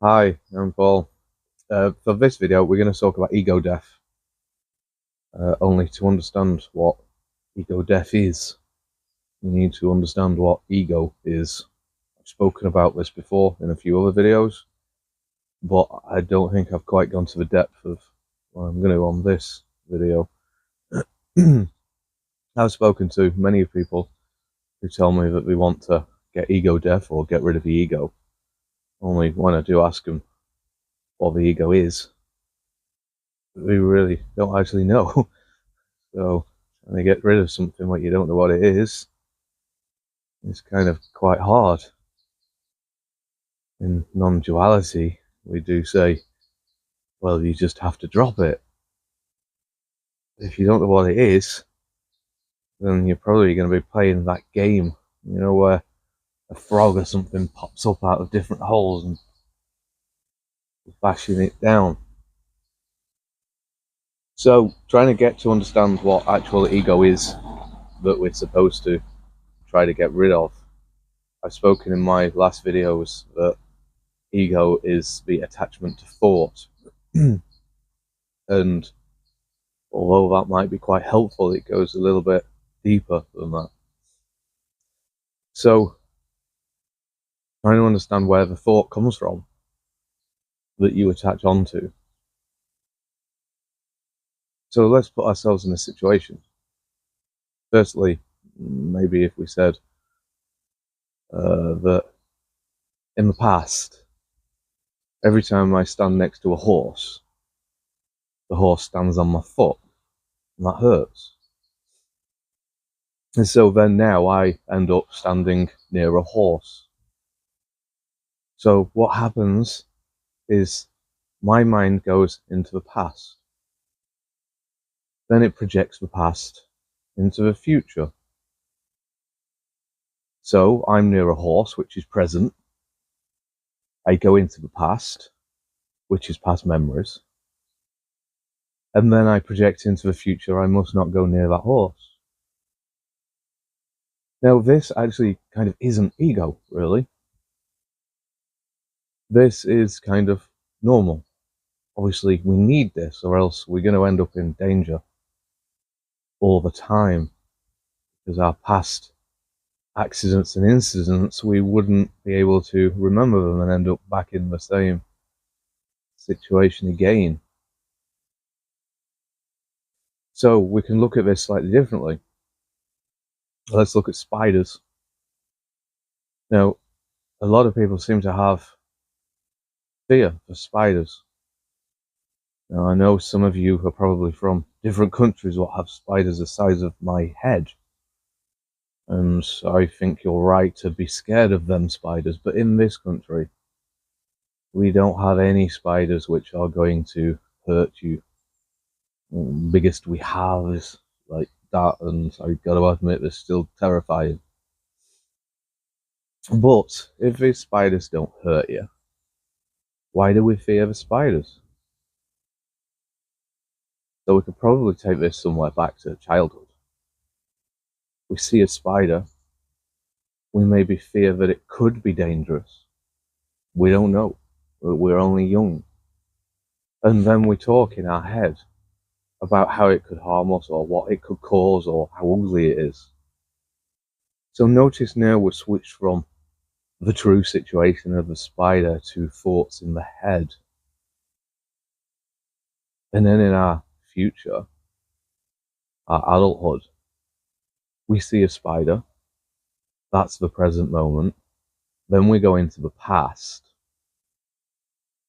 Hi, I'm Paul. For this video, we're going to talk about ego death. Only to understand what ego death is, you need to understand what ego is. I've spoken about this before in a few other videos, but I don't think I've quite gone to the depth of what I'm going to on this video. I've spoken to many people who tell me that they want to get ego death or get rid of the ego. Only when I do ask them what the ego is, we really don't actually know. So trying to get rid of something when you don't know what it is kind of quite hard. In non-duality, we do say, well, you just have to drop it. If you don't know what it is, then you're probably going to be playing that game, where a frog or something pops up out of different holes and bashing it down. So trying to get to understand what actual ego is that we're supposed to try to get rid of. I've spoken in my last videos that ego is the attachment to thought. And although that might be quite helpful, it goes a little bit deeper than that. So, trying to understand where the thought comes from that you attach onto. So let's put ourselves in a situation. Firstly, maybe if we said that in the past, every time I stand next to a horse, the horse stands on my foot, and that hurts. And so then now I end up standing near a horse. So what happens is my mind goes into the past. Then it projects the past into the future. So I'm near a horse, which is present. I go into the past, which is past memories. And then I project into the future. I must not go near that horse. Now, this actually kind of isn't ego, really. This is kind of normal. Obviously, we need this, or else we're going to end up in danger all the time, because our past accidents and incidents, we wouldn't be able to remember them and end up back in the same situation again. So we can look at this slightly differently. Let's look at spiders. Now, a lot of people seem to have fear for spiders. Now, I know some of you are probably from different countries what have spiders the size of my head. And I think you're right to be scared of them spiders. But in this country, we don't have any spiders which are going to hurt you. The biggest we have is like that, and I've got to admit, they're still terrifying. But if these spiders don't hurt you, why do we fear the spiders? So we could probably take this somewhere back to childhood. We see a spider, we maybe fear that it could be dangerous. We don't know. We're only young. And then we talk in our head about how it could harm us or what it could cause or how ugly it is. So notice now we're switched from the true situation of the spider to thoughts in the head. And then in our future, our adulthood, we see a spider. That's the present moment. Then we go into the past.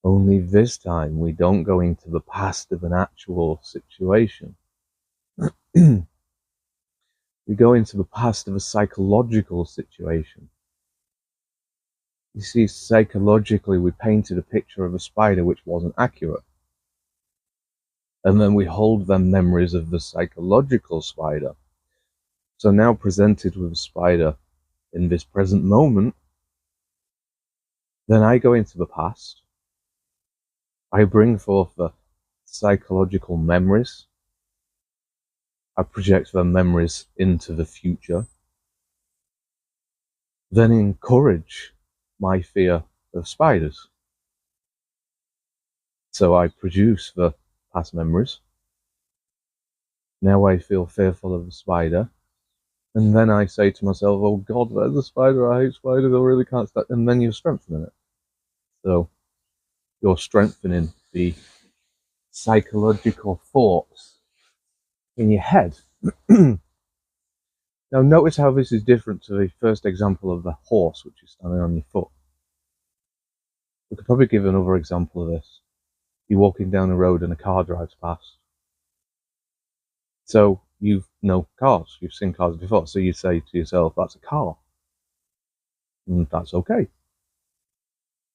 Only this time we don't go into the past of an actual situation. We go into the past of a psychological situation. You see, psychologically, we painted a picture of a spider which wasn't accurate. And then we hold them memories of the psychological spider. So now presented with a spider in this present moment, then I go into the past. I bring forth the psychological memories. I project the memories into the future. Then encourage my fear of spiders. So I produce the past memories. Now I feel fearful of the spider. And then I say to myself, oh God, there's a spider, I hate spiders, I really can't stand it. And then you're strengthening it. So you're strengthening the psychological thoughts in your head. Now notice how this is different to the first example of the horse, which is standing on your foot. We could probably give another example of this. You're walking down the road and a car drives past. So you know cars, you've seen cars before, so you say to yourself, that's a car. And that's okay.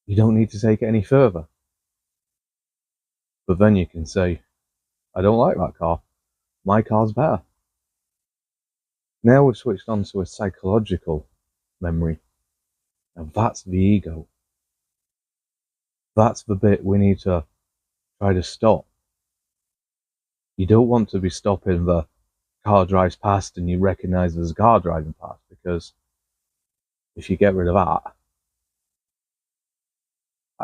You don't need to take it any further. But then you can say, I don't like that car. My car's better. Now we've switched on to a psychological memory. And that's the ego. That's the bit we need to try to stop. You don't want to be stopping the car drives past and you recognize there's a car driving past, because if you get rid of that,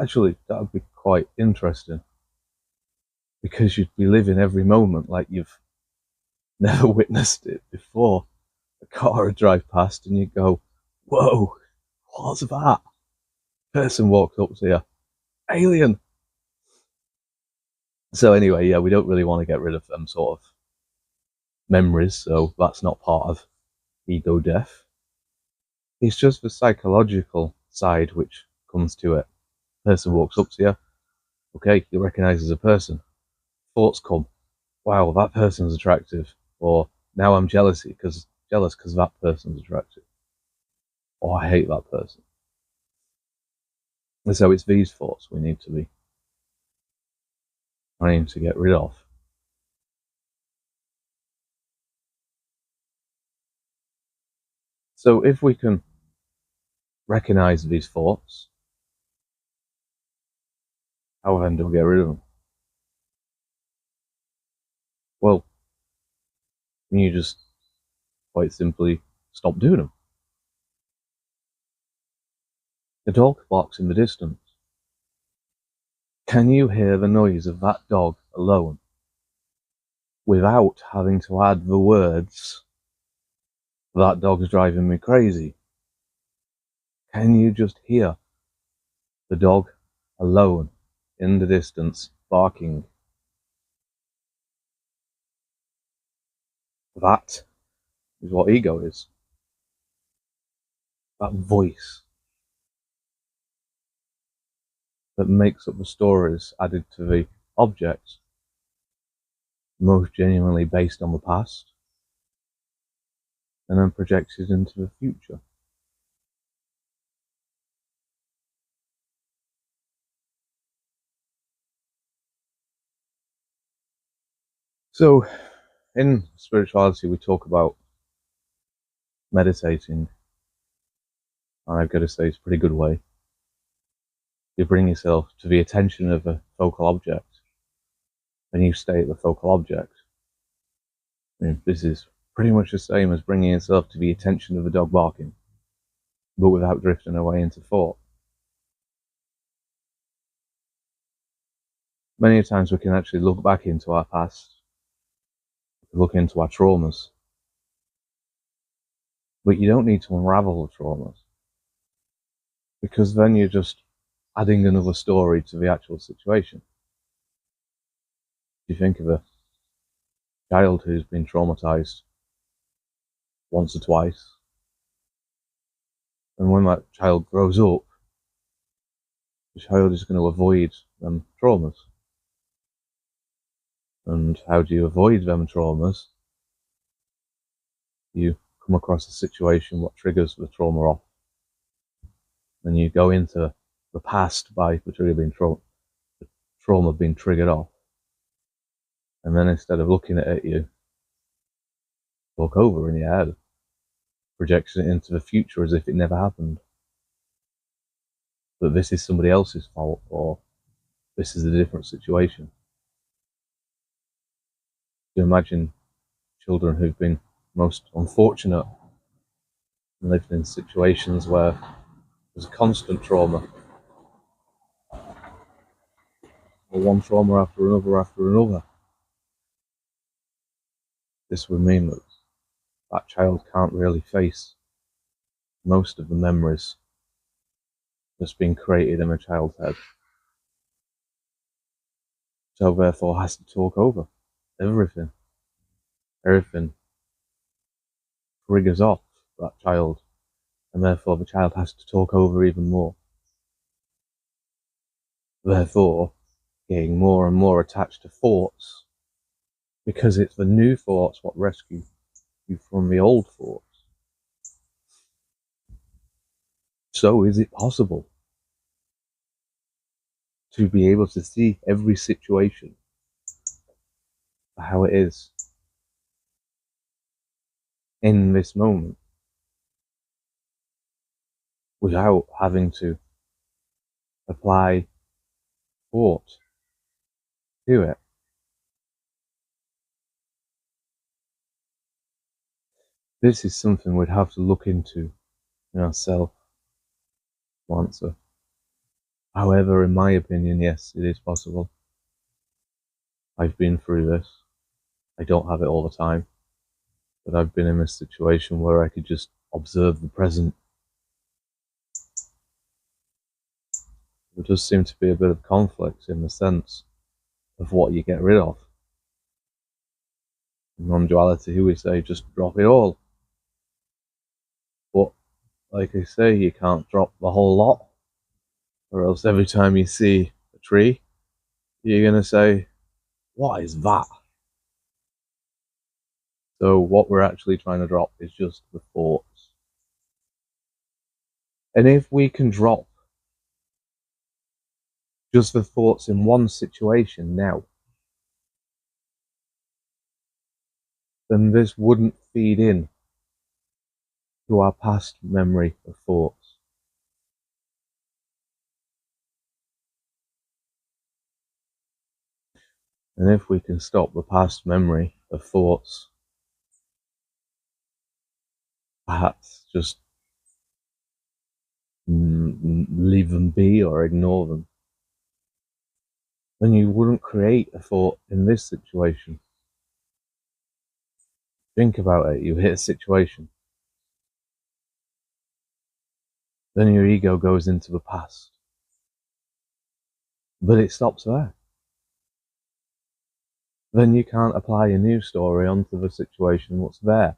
actually that would be quite interesting, because you'd be living every moment like you've never witnessed it before. A car would drive past and you go, whoa, what's that? Person walks up to you, alien. So anyway, yeah, we don't really want to get rid of them sort of memories, so that's not part of ego death. It's just the psychological side which comes to it. Person walks up to you, okay, you recognize as a person. Thoughts come, wow, that person's attractive, or now I'm jealous because that person's attractive, or I hate that person. And so it's these thoughts we need to be trying to get rid of. So if we can recognize these thoughts, how then do we get rid of them? Well, you just quite simply stop doing them. The dog barks in the distance. Can you hear the noise of that dog alone without having to add the words, that dog's driving me crazy? Can you just hear the dog alone in the distance barking? That is what ego is. That voice that makes up the stories added to the objects, most genuinely based on the past, and then projected into the future. So, in spirituality, we talk about meditating, and I've got to say it's a pretty good way. You bring yourself to the attention of a focal object, and you stay at the focal object. I mean, this is pretty much the same as bringing yourself to the attention of a dog barking, but without drifting away into thought. Many times we can actually look back into our past, look into our traumas, but you don't need to unravel the traumas, because then you're just adding another story to the actual situation. If you think of a child who's been traumatized once or twice, and when that child grows up, the child is going to avoid them traumas. And how do you avoid them traumas? You come across a situation what triggers the trauma off, and you go into the past by the trauma being triggered off, and then instead of looking at it, you look over in your head, projecting it into the future as if it never happened, that this is somebody else's fault, or this is a different situation. You imagine children who've been most unfortunate and lived in situations where there's a constant trauma. or one trauma after another, this would mean that that child can't really face most of the memories that's been created in a child's head. So therefore has to talk over everything. Everything triggers off that child, and therefore the child has to talk over even more. Therefore, getting more and more attached to thoughts, because it's the new thoughts what rescue you from the old thoughts. So is it possible to be able to see every situation for how it is in this moment without having to apply thought to it? This is something we'd have to look into in ourselves to answer. However, in my opinion, yes, it is possible. I've been through this. I don't have it all the time, but I've been in this situation where I could just observe the present. There does seem to be a bit of conflict in the sense of what you get rid of. In non-duality, we say just drop it all. But like I say, you can't drop the whole lot, or else every time you see a tree, you're going to say, what is that? So what we're actually trying to drop is just the thoughts. And if we can drop just the thoughts in one situation now, then this wouldn't feed in to our past memory of thoughts. And if we can stop the past memory of thoughts, perhaps just leave them be or ignore them, then you wouldn't create a thought in this situation. Think about it. You hit a situation, then your ego goes into the past, but it stops there. Then you can't apply a new story onto the situation what's there.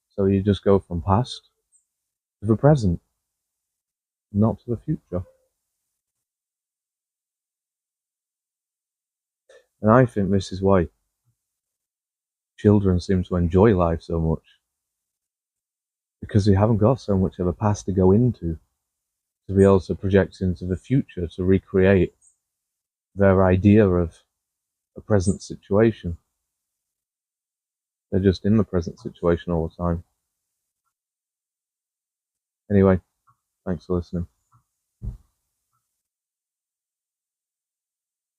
So you just go from past to the present, not to the future. And I think this is why children seem to enjoy life so much, because they haven't got so much of a past to go into, to be able to project into the future, to recreate their idea of a present situation. They're just in the present situation all the time. Anyway, thanks for listening.